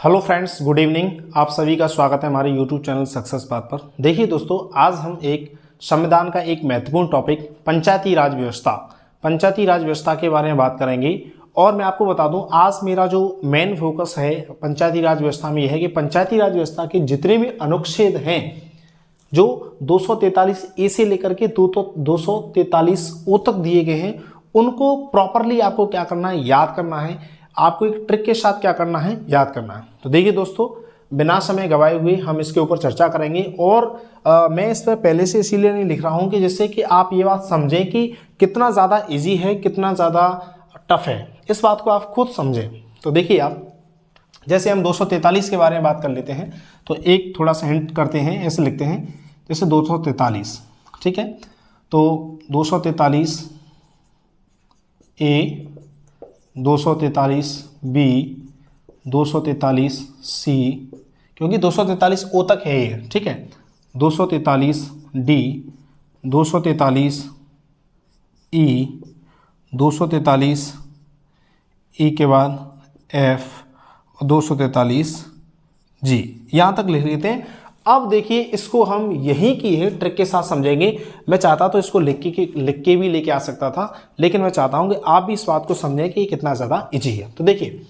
Hello friends, good evening. आप सभी का स्वागत है हमारे यूट्यूब चैनल सक्सेस पाथ पर। देखिए दोस्तों, आज हम एक संविधान का एक महत्वपूर्ण टॉपिक पंचायती राज व्यवस्था के बारे में बात करेंगे। और मैं आपको बता दूं, आज मेरा जो मेन फोकस है पंचायती राज व्यवस्था में यह है कि पंचायती राज व्यवस्था के जितने भी अनुच्छेद हैं, जो 243 ए से लेकर के 243 ओ तक दिए गए हैं, उनको प्रॉपरली आपको क्या करना है, याद करना है। आपको एक ट्रिक के साथ क्या करना है, याद करना है। तो देखिए दोस्तों, बिना समय गवाए हुए हम इसके ऊपर चर्चा करेंगे। और मैं इस पर पहले से इसीलिए नहीं लिख रहा हूँ कि जिससे कि आप ये बात समझें कि कितना ज़्यादा इजी है, कितना ज़्यादा टफ है, इस बात को आप खुद समझें। तो देखिए आप, जैसे हम 243 के बारे में बात कर लेते हैं, तो एक थोड़ा सा हिंट करते हैं, ऐसे लिखते हैं जैसे 243, ठीक है। तो 243 ए, 243 बी, 243 सी, क्योंकि 243 ओ तक है ये, ठीक है। 243 डी, 243 ई, 243 ई के बाद एफ, 243 जी, यहाँ तक लिख लेते हैं। अब देखिए, इसको हम यहीं की है ट्रिक के साथ समझेंगे। मैं चाहता तो इसको लिख के भी लेके आ सकता था, लेकिन मैं चाहता हूं कि आप भी इस बात को समझें कि ये कितना ज़्यादा इजी है। तो देखिए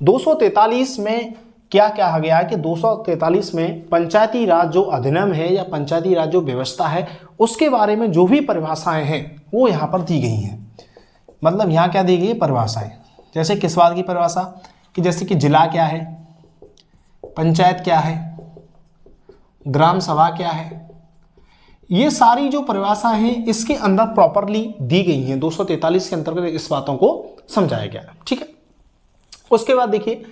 243 में क्या कहा गया है कि 243 में पंचायती राज जो अधिनियम है या पंचायती राज जो व्यवस्था है, उसके बारे में जो भी परिभाषाएं हैं वो यहाँ पर दी गई हैं। मतलब यहाँ क्या दी गई है, परिभाषाएं। जैसे किस बात की परिभाषा, कि जैसे कि जिला क्या है, पंचायत क्या है, ग्राम सभा क्या है, ये सारी जो परिभाषा है इसके अंदर प्रॉपरली दी गई हैं। 243 के अंतर्गत इस बातों को समझाया गया है, ठीक है। उसके बाद देखिए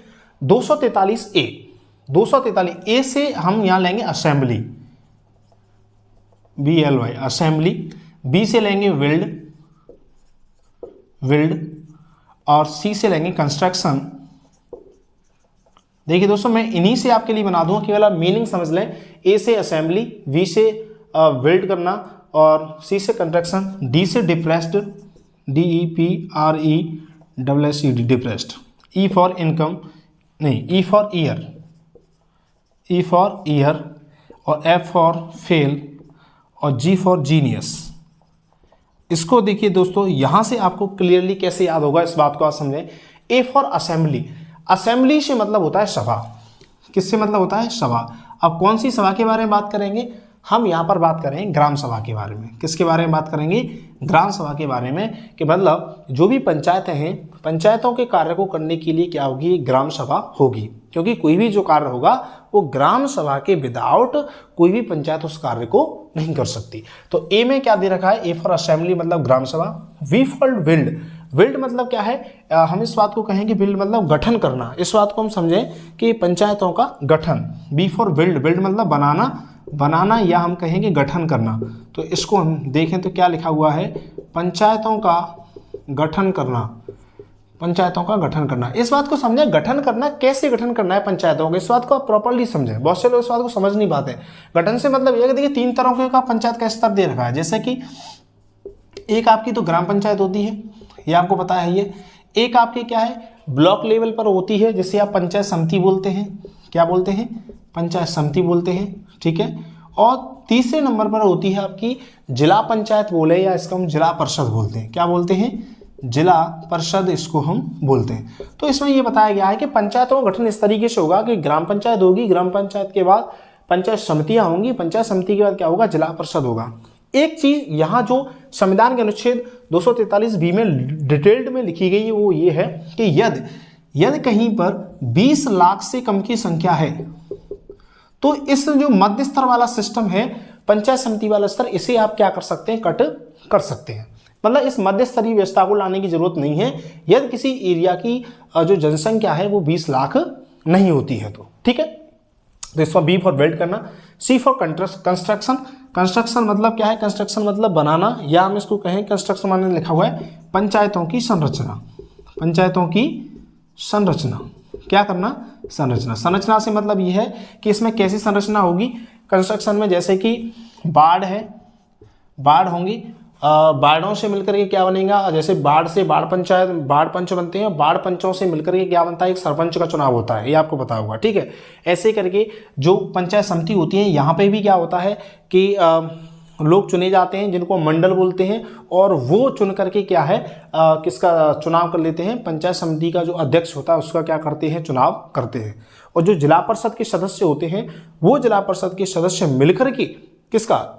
243 ए, 243 ए से हम यहां लेंगे असेंबली, BLY असेंबली, बी से लेंगे विल्ड, और सी से लेंगे कंस्ट्रक्शन। देखिए दोस्तों, मैं इन्हीं से आपके लिए बना दूंगा, केवल आप मीनिंग समझ लें। ए से असेंबली, बी से बिल्ड करना, और सी से कंस्ट्रक्शन, डी से depressed, DEPRESSED depressed, E for income नहीं, ई फॉर ईयर, और एफ फॉर फेल, और जी फॉर जीनियस। इसको देखिए दोस्तों, यहां से आपको क्लियरली कैसे याद होगा, इस बात को आप समझें। ए फॉर असेंबली, असेंबली से मतलब होता है सभा। किससे मतलब होता है, सभा। अब कौन सी सभा के बारे में बात करेंगे, हम यहाँ पर बात करेंगे ग्राम सभा के बारे में। किसके बारे में बात करेंगे, ग्राम सभा के बारे में। कि मतलब जो भी पंचायतें हैं, पंचायतों के कार्य को करने के लिए क्या होगी, ग्राम सभा होगी। क्योंकि कोई भी जो कार्य होगा वो ग्राम सभा के विदाउट कोई भी पंचायत उस कार्य को नहीं कर सकती। तो ए में क्या दे रखा है, ए फॉर असेंबली मतलब ग्राम सभा। वी फॉर विल्ड मतलब क्या है, हम इस बात को कहेंगे विल्ड मतलब गठन करना। इस बात को हम समझें कि पंचायतों का गठन। बी फॉर विल्ड मतलब बनाना या हम कहेंगे गठन करना। तो इसको हम देखें तो क्या लिखा हुआ है, पंचायतों का गठन करना, पंचायतों का गठन करना। इस बात को समझें, गठन करना, कैसे गठन करना है पंचायतों का, इस बात को आप प्रॉपर्ली समझें। बहुत से लोग इस बात को समझ नहीं पाते। गठन से मतलब यह, देखिए 3 तरह का पंचायत का स्तर दे रखा है। जैसे कि एक आपकी तो ग्राम पंचायत होती है, ये आपको पता है। ये एक आपकी क्या है, ब्लॉक लेवल पर होती है, जिसे आप पंचायत समिति बोलते हैं। क्या बोलते हैं, पंचायत समिति बोलते हैं, ठीक है। और तीसरे नंबर पर होती है आपकी जिला पंचायत बोले, या इसको हम जिला परिषद बोलते हैं। क्या बोलते हैं, जिला परिषद इसको हम बोलते हैं। तो इसमें यह बताया गया है कि पंचायतों का गठन इस तरीके से होगा कि ग्राम पंचायत होगी, ग्राम पंचायत के बाद पंचायत समितियां होंगी, पंचायत समिति के बाद क्या होगा, जिला परिषद होगा। एक चीज यहाँ जो संविधान के अनुच्छेद 243 बी में डिटेल्ड में लिखी गई है, वो ये है कि यदि कहीं पर 20 लाख से कम की संख्या है, तो इस जो मध्य स्तर वाला सिस्टम है, पंचायत समिति वाला स्तर, इसे आप क्या कर सकते हैं, कट कर सकते हैं। मतलब इस मध्य स्तरीय व्यवस्था को लाने की जरूरत नहीं है यदि किसी एरिया की जो जनसंख्या है वो 20 लाख नहीं होती है तो, ठीक है। तो इसका बी फॉर बिल्ड करना, सी फॉर कंस्ट्रक्शन। कंस्ट्रक्शन मतलब क्या है, कंस्ट्रक्शन मतलब बनाना, या हम इसको कहें कंस्ट्रक्शन माने लिखा हुआ है पंचायतों की संरचना। पंचायतों की संरचना क्या करना, संरचना। संरचना से मतलब ये है कि इसमें कैसी संरचना होगी कंस्ट्रक्शन में, जैसे कि बाढ़ है, बाढ़ होंगी, वार्डों से मिलकर के क्या बनेगा, जैसे वार्ड से वार्ड पंचायत, वार्ड पंच बनते हैं, वार्ड पंचों से मिलकर के क्या बनता है, एक सरपंच का चुनाव होता है, ये आपको पता होगा, ठीक है। ऐसे करके जो पंचायत समिति होती है, यहाँ पे भी क्या होता है कि लोग चुने जाते हैं जिनको मंडल बोलते हैं, और वो चुन करके क्या है किसका चुनाव कर लेते हैं, पंचायत समिति का जो अध्यक्ष होता है उसका क्या करते हैं, चुनाव करते हैं। और जो जिला परिषद के सदस्य होते हैं, वो जिला परिषद के सदस्य मिलकर के किसका,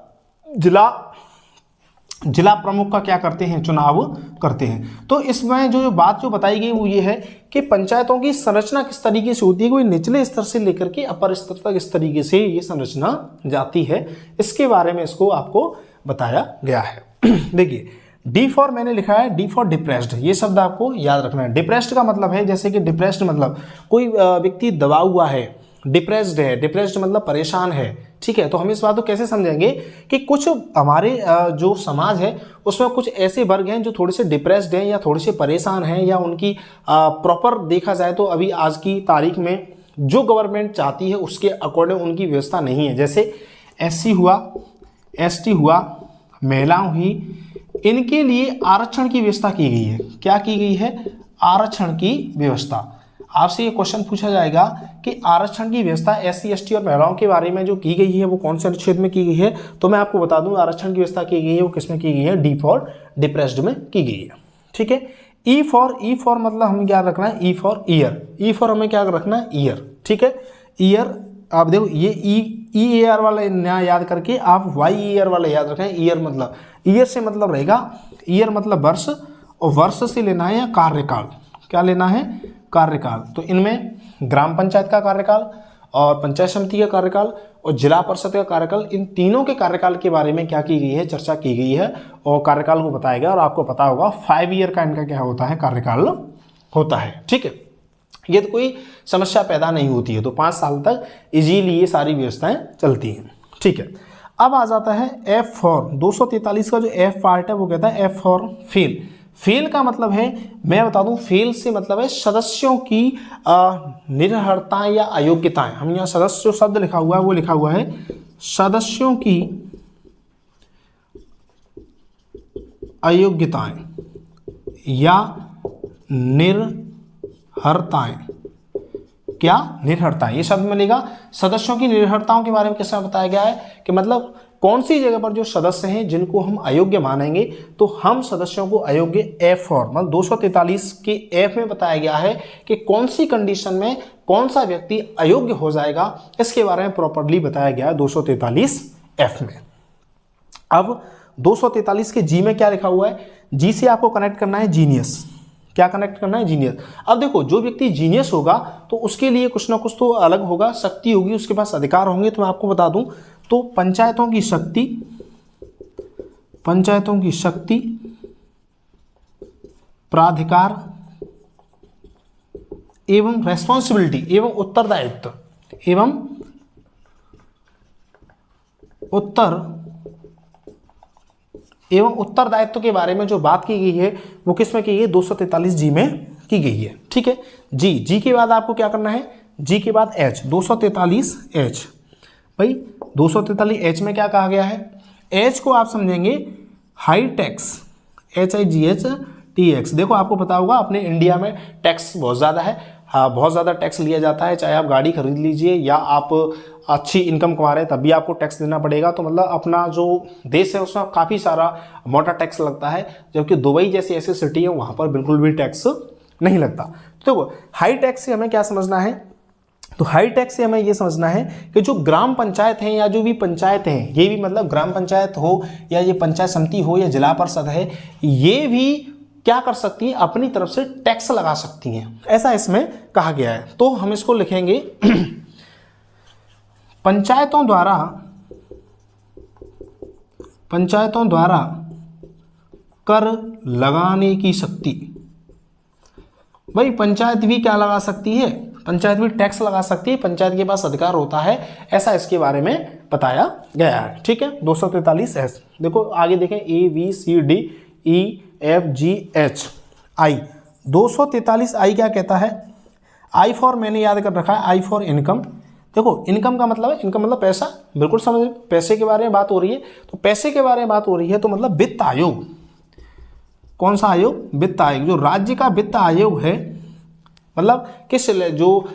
जिला प्रमुख का क्या करते हैं, चुनाव करते हैं। तो इसमें जो बात जो बताई गई वो ये है कि पंचायतों की संरचना किस तरीके से होती है, कोई निचले स्तर से लेकर के अपर स्तर तक इस तरीके से ये संरचना जाती है, इसके बारे में इसको आपको बताया गया है। देखिए डी फॉर मैंने लिखा है, डी फॉर डिप्रेस्ड, ये शब्द आपको याद रखना है। डिप्रेस्ड का मतलब है, जैसे कि डिप्रेस्ड मतलब कोई व्यक्ति दबा हुआ है, डिप्रेस्ड है, डिप्रेस्ड मतलब परेशान है, ठीक है। तो हम इस बात को कैसे समझेंगे कि कुछ हमारे जो समाज है उसमें कुछ ऐसे वर्ग हैं जो थोड़े से डिप्रेस्ड हैं या थोड़े से परेशान हैं, या उनकी प्रॉपर देखा जाए तो अभी आज की तारीख में जो गवर्नमेंट चाहती है उसके अकॉर्डिंग उनकी व्यवस्था नहीं है। जैसे SC हुआ, ST हुआ, महिला हुई, इनके लिए आरक्षण की व्यवस्था की गई है। क्या की गई है, आरक्षण की व्यवस्था। आपसे ये क्वेश्चन पूछा जाएगा कि आरक्षण की व्यवस्था SC ST और महिलाओं के बारे में जो की गई है वो कौन से अनुच्छेद में की गई है, तो मैं आपको बता दूं आरक्षण की व्यवस्था की गई है वो किसमें की गई है, डी फॉर डिप्रेस्ड में की गई है, ठीक है। ई फॉर मतलब हमें क्या रखना है, E for year, E for हमें क्या रखना है, ईयर, ठीक है। ईयर आप देखो ये ई AR वाला नया याद करके आप YER वाला याद रखें। ईयर मतलब, ईयर से मतलब रहेगा, ईयर मतलब वर्ष, और वर्ष से लेना है या कार्यकाल, क्या लेना है, कार्यकाल। तो इनमें ग्राम पंचायत का कार्यकाल और पंचायत समिति का कार्यकाल और जिला परिषद का कार्यकाल, इन तीनों के कार्यकाल के बारे में क्या की गई है, चर्चा की गई है और कार्यकाल को बताया गया। और आपको पता होगा 5 ईयर का इनका क्या होता है, कार्यकाल होता है, ठीक है। ये तो कोई समस्या पैदा नहीं होती है, तो 5 साल तक इजीली ये सारी व्यवस्थाएं चलती हैं, ठीक है। अब आ जाता है F फॉर 243 का जो F पार्ट है वो कहता है F फॉर फेल। फेल का मतलब है, मैं बता दूं, फेल से मतलब है सदस्यों की निरर्हताएं या अयोग्यताएं। हम यहाँ सदस्य जो शब्द लिखा हुआ है वो लिखा हुआ है सदस्यों की अयोग्यताएं या निर्हरताएं। क्या, निर्हरताएं, ये शब्द मिलेगा। सदस्यों की निर्हरताओं के बारे में किसमें बताया गया है कि मतलब कौन सी जगह पर जो सदस्य हैं जिनको हम अयोग्य मानेंगे तो हम सदस्यों को अयोग्य F फॉर मतलब 243 के F में बताया गया है कि कौन सी कंडीशन में कौन सा व्यक्ति अयोग्य हो जाएगा, इसके बारे में प्रॉपर्ली बताया गया है 243 F में। अब 243 के G में क्या लिखा हुआ है, G से आपको कनेक्ट करना है जीनियस। क्या कनेक्ट करना है, जीनियस। अब देखो जो व्यक्ति जीनियस होगा तो उसके लिए कुछ ना कुछ तो अलग होगा, शक्ति होगी, उसके पास अधिकार होंगे। तो मैं आपको बता दूं तो पंचायतों की शक्ति, प्राधिकार एवं रेस्पॉन्सिबिलिटी एवं उत्तरदायित्व के बारे में जो बात की गई है वो किस में की गई है, 243 जी में की गई है, ठीक है। जी के बाद आपको क्या करना है, जी के बाद H, 243 H। भाई 243 H में क्या कहा गया है, H को आप समझेंगे हाई टैक्स, HIGHTX। देखो आपको पता होगा अपने इंडिया में टैक्स बहुत ज़्यादा है, हाँ बहुत ज़्यादा टैक्स लिया जाता है। चाहे आप गाड़ी खरीद लीजिए या आप अच्छी इनकम कमा रहे हैं तब भी आपको टैक्स देना पड़ेगा। तो मतलब अपना जो देश है उसमें काफ़ी सारा मोटा टैक्स लगता है, जबकि दुबई जैसी ऐसी सिटी है वहाँ पर बिल्कुल भी टैक्स नहीं लगता। तो देखो हाई टैक्स से हमें क्या समझना है, तो हाई टैक्स से हमें ये समझना है कि जो ग्राम पंचायत हैं या जो भी पंचायत हैं, ये भी मतलब ग्राम पंचायत हो या ये पंचायत समिति हो या जिला परिषद है, ये भी क्या कर सकती है, अपनी तरफ से टैक्स लगा सकती हैं, ऐसा इसमें कहा गया है। तो हम इसको लिखेंगे पंचायतों द्वारा कर लगाने की शक्ति। भाई पंचायत भी क्या लगा सकती है, पंचायत भी टैक्स लगा सकती है, पंचायत के पास अधिकार होता है, ऐसा इसके बारे में बताया गया है, ठीक है। 243 S। देखो आगे देखें ABCDEFGH I। 243 I क्या कहता है, I फॉर मैंने याद कर रखा है, I फॉर इनकम। देखो इनकम का मतलब है, इनकम मतलब पैसा, बिल्कुल समझ, पैसे के बारे में बात हो रही है, तो पैसे के बारे में बात हो रही है तो मतलब वित्त आयोग, कौन सा आयोग? वित्त आयोग। जो राज्य का वित्त आयोग है, मतलब किस जो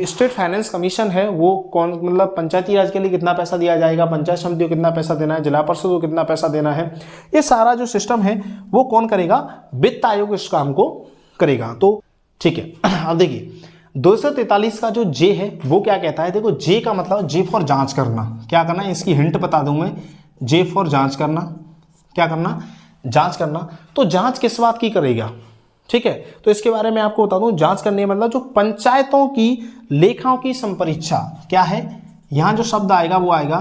स्टेट फाइनेंस कमीशन है वो कौन, मतलब पंचायती राज के लिए कितना पैसा दिया जाएगा, पंचायत समितियों को कितना पैसा देना है, जिला परिषद को कितना पैसा देना है, ये सारा जो सिस्टम है वो कौन करेगा? वित्त आयोग इस काम को करेगा। तो ठीक है, अब देखिए 243 का जो जे है वो क्या कहता है? देखो जे का मतलब जे फॉर जांच करना, क्या करना है इसकी हिंट बता दूं मैं, जे फॉर जांच करना, क्या करना? जांच करना। तो जांच किस बात की करेगा? ठीक है, तो इसके बारे में आपको बता दूं, जांच करने मतलब जो पंचायतों की लेखाओं की संपरीक्षा, क्या है यहां जो शब्द आएगा वो आएगा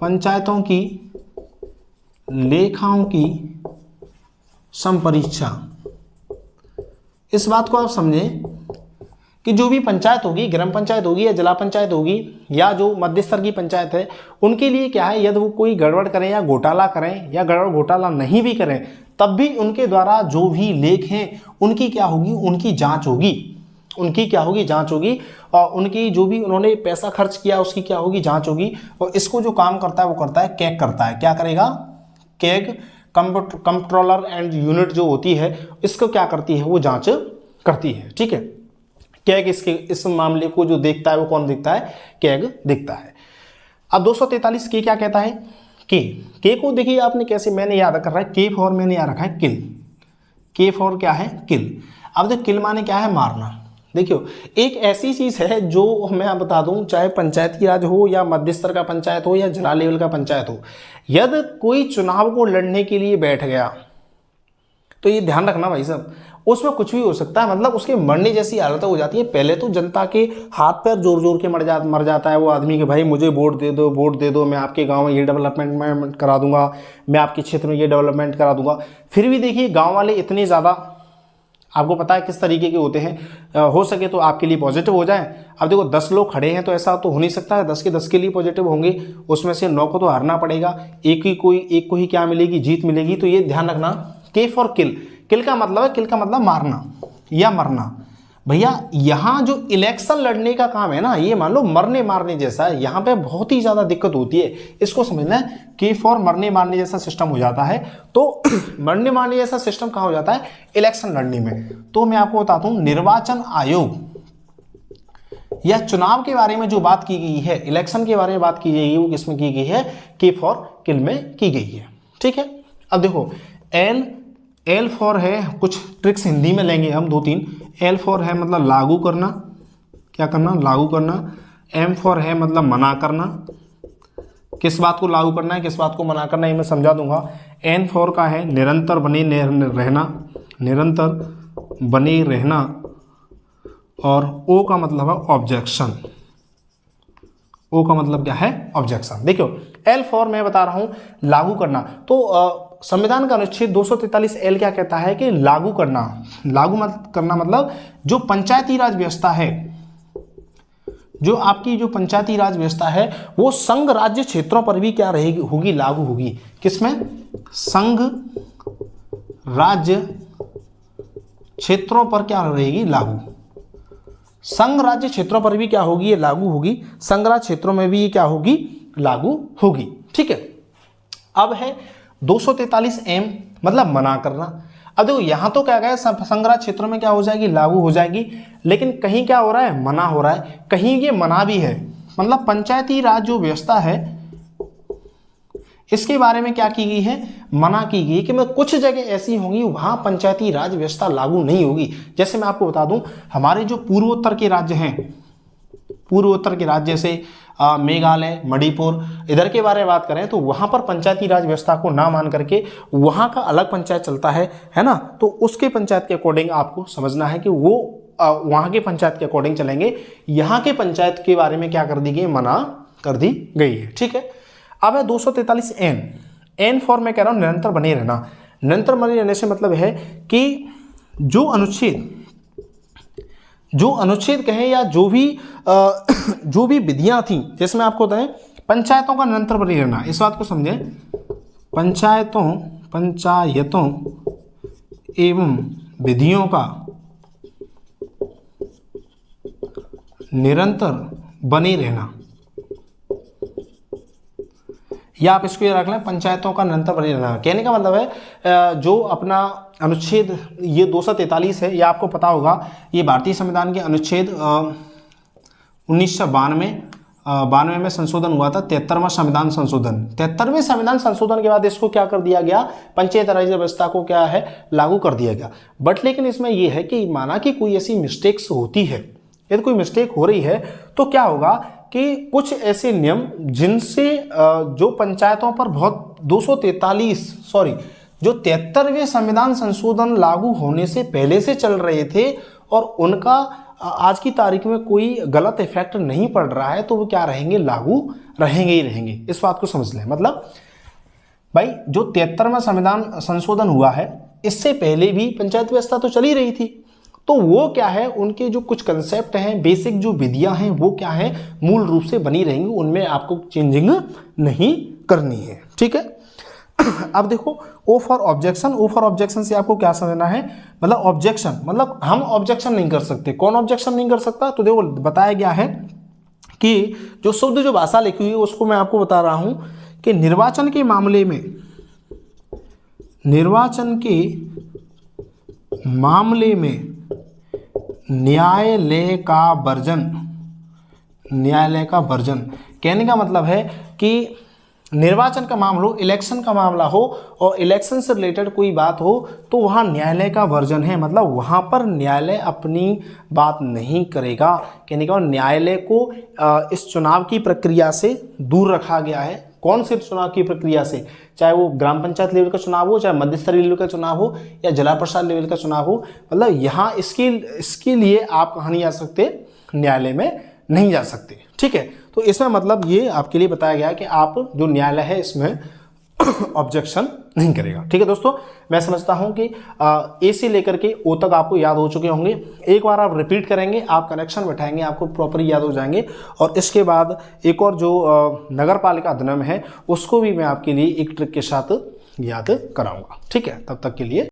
पंचायतों की लेखाओं की संपरीक्षा। इस बात को आप समझें कि जो भी पंचायत होगी, ग्राम पंचायत होगी या जिला पंचायत होगी या जो मध्य स्तर की पंचायत है, उनके लिए क्या है, यदि वो कोई गड़बड़ करें या घोटाला करें या गड़बड़ घोटाला नहीं भी करें, तब भी उनके द्वारा जो भी लेख हैं उनकी क्या होगी? उनकी जांच होगी। उनकी क्या होगी? जांच होगी। और उनकी जो भी उन्होंने पैसा खर्च किया उसकी क्या होगी? जांच होगी। और इसको जो काम करता है वो करता है कैग करता है। क्या करेगा? कैग, कंट्रोलर एंड यूनिट जो होती है, इसको क्या करती है? वो जांच करती है। ठीक है, कैग इस मामले को जो देखता है वो कौन देखता है? कैग देखता है। अब 243 के क्या कहता है? के को देखिए आपने कैसे, मैंने याद कर रहा है के फॉर, मैंने याद रखा है किल। के फॉर क्या है? किल। अब जो किल माने क्या है? मारना। देखियो एक ऐसी चीज है जो मैं बता दूं, चाहे पंचायती राज हो या मध्य स्तर का पंचायत हो या जिला लेवल का पंचायत हो, यदि कोई चुनाव को लड़ने के लिए बैठ गया तो ये ध्यान रखना भाई साहब, उसमें कुछ भी हो सकता है, मतलब उसके मरने जैसी हालत हो जाती है। पहले तो जनता के हाथ पैर जोर जोर के मर जाता है वो आदमी कि भाई मुझे वोट दे दो, वोट दे दो, मैं आपके गांव में ये डेवलपमेंट मैं करा दूंगा, मैं आपके क्षेत्र में ये डेवलपमेंट करा दूंगा। फिर भी देखिए गांव वाले इतने ज़्यादा, आपको पता है किस तरीके के होते हैं, हो सके तो आपके लिए पॉजिटिव हो जाए। अब देखो 10 लोग खड़े हैं तो ऐसा तो हो नहीं सकता है 10 के 10 के लिए पॉजिटिव होंगे, उसमें से 9 को तो हारना पड़ेगा, एक को ही क्या मिलेगी? जीत मिलेगी। तो ये ध्यान रखना, के फॉर किल। किल का मतलब है, किल का मतलब मारना या मरना। भैया यहां जो इलेक्शन लड़ने का काम है ना, ये मान लो मरने मारने जैसा है, यहां पे बहुत ही ज्यादा दिक्कत होती है, इसको समझना है। के फॉर मरने मारने जैसा सिस्टम हो जाता है। तो मरने मारने जैसा सिस्टम कहां हो जाता है? इलेक्शन लड़ने में। तो मैं आपको बताता हूं, निर्वाचन आयोग या चुनाव के बारे में जो बात की गई है, इलेक्शन के बारे में बात की गई, वो किसमें की गई है? के फॉर किल में की गई है। ठीक है, अब देखो एल फॉर है, कुछ ट्रिक्स हिंदी में लेंगे हम 2-3। एल फॉर है मतलब लागू करना, क्या करना? लागू करना। एम फॉर है मतलब मना करना, किस बात को लागू करना है, किस बात को मना करना है, ये मैं समझा दूंगा। एन फॉर का है निरंतर बने रहना, निरंतर बने रहना। और ओ का मतलब है ऑब्जेक्शन। ओ का मतलब क्या है? ऑब्जेक्शन। देखो एल फॉर मैं बता रहा हूं लागू करना, तो संविधान का अनुच्छेद 243 एल क्या कहता है कि लागू करना। लागू मत करना मतलब जो पंचायती राज व्यवस्था है, जो आपकी जो पंचायती राज व्यवस्था है वो संघ राज्य क्षेत्रों पर भी क्या रहेगी? होगी, लागू होगी। किसमें? संघ राज्य क्षेत्रों पर क्या रहेगी? लागू। संघ राज्य क्षेत्रों पर भी क्या होगी? ये लागू होगी। संघ राज्य क्षेत्रों में भी ये क्या होगी? लागू होगी। ठीक है, अब है 243 एम मतलब मना करना। अब देखो यहां तो क्या गया, संघ राज्य क्षेत्रों में क्या हो जाएगी? लागू हो जाएगी। लेकिन कहीं क्या हो रहा है? मना हो रहा है। कहीं ये मना भी है, मतलब पंचायती राज जो व्यवस्था है इसके बारे में क्या की गई है? मना की गई कि मैं कुछ जगह ऐसी होंगी वहां पंचायती राज व्यवस्था लागू नहीं होगी। जैसे मैं आपको बता दूं, हमारे जो पूर्वोत्तर के राज्य हैं, पूर्वोत्तर के राज्य जैसे मेघालय, मणिपुर, इधर के बारे में बात करें तो वहां पर पंचायती राज व्यवस्था को ना मान करके वहां का अलग पंचायत चलता है ना। तो उसके पंचायत के अकॉर्डिंग आपको समझना है कि वो वहां के पंचायत के अकॉर्डिंग चलेंगे। यहाँ के पंचायत के बारे में क्या कर दी गई? मना कर दी गई है। ठीक है, अब है 243 एन फॉर मैं कह रहा हूं निरंतर बने रहना। निरंतर बने रहने से मतलब है कि जो अनुच्छेद कहें या जो भी विधियां थी, जैसे मैं आपको बताएं पंचायतों का निरंतर बने रहना, इस बात को समझें। पंचायतों एवं विधियों का निरंतर बने रहना, या आप इसको ये रख लें, पंचायतों का निरंतर परिचालन। कहने का मतलब है जो अपना अनुच्छेद ये 243 है, या आपको पता होगा ये भारतीय संविधान के अनुच्छेद 1992 में संशोधन हुआ था, 73वां संविधान संशोधन। 73वें संविधान संशोधन के बाद इसको क्या कर दिया गया, पंचायत राज व्यवस्था को क्या है, लागू कर दिया गया। बट लेकिन इसमें यह है कि माना कि कोई ऐसी मिस्टेक्स होती है, यदि कोई मिस्टेक हो रही है तो क्या होगा कि कुछ ऐसे नियम जिनसे जो पंचायतों पर बहुत 73वें संविधान संशोधन लागू होने से पहले से चल रहे थे और उनका आज की तारीख में कोई गलत इफेक्ट नहीं पड़ रहा है, तो वो क्या रहेंगे, लागू रहेंगे ही रहेंगे। इस बात को समझ लें। मतलब भाई जो 73वां संविधान संशोधन हुआ है, इससे पहले भी पंचायत व्यवस्था तो चली रही थी, तो वो क्या है, उनके जो कुछ कंसेप्ट हैं, बेसिक जो विधियां हैं, वो क्या है, मूल रूप से बनी रहेंगी, उनमें आपको चेंजिंग नहीं करनी है। ठीक है। अब देखो O for objection. O for objection से आपको क्या समझना है, मतलब ऑब्जेक्शन मतलब हम ऑब्जेक्शन नहीं कर सकते। कौन ऑब्जेक्शन नहीं कर सकता, तो देखो बताया गया है कि जो शुद्ध जो भाषा लिखी हुई है उसको मैं आपको बता रहा हूं कि निर्वाचन के मामले में न्यायालय का वर्जन। कहने का मतलब है कि निर्वाचन का मामला हो, इलेक्शन का मामला हो और इलेक्शन से रिलेटेड कोई बात हो, तो वहाँ न्यायालय का वर्जन है, मतलब वहाँ पर न्यायालय अपनी बात नहीं करेगा। कहने का न्यायालय को इस चुनाव की प्रक्रिया से दूर रखा गया है। कौन से चुनाव की प्रक्रिया से, चाहे वो ग्राम पंचायत लेवल का चुनाव हो, चाहे मध्य स्तरीय लेवल का चुनाव हो, या जिला परिषद लेवल का चुनाव हो, मतलब यहाँ इसके लिए आप कहाँ नहीं जा सकते, न्यायालय में नहीं जा सकते। ठीक है। तो इसमें मतलब ये आपके लिए बताया गया है कि आप जो न्यायालय है इसमें ऑब्जेक्शन नहीं करेगा। ठीक है दोस्तों, मैं समझता हूं कि ए से लेकर के ओ तक आपको याद हो चुके होंगे। एक बार आप रिपीट करेंगे, आप कनेक्शन बैठाएंगे, आपको प्रॉपरली याद हो जाएंगे। और इसके बाद एक और जो नगर पालिका अधिनियम है उसको भी मैं आपके लिए एक ट्रिक के साथ याद कराऊंगा। ठीक है, तब तक के लिए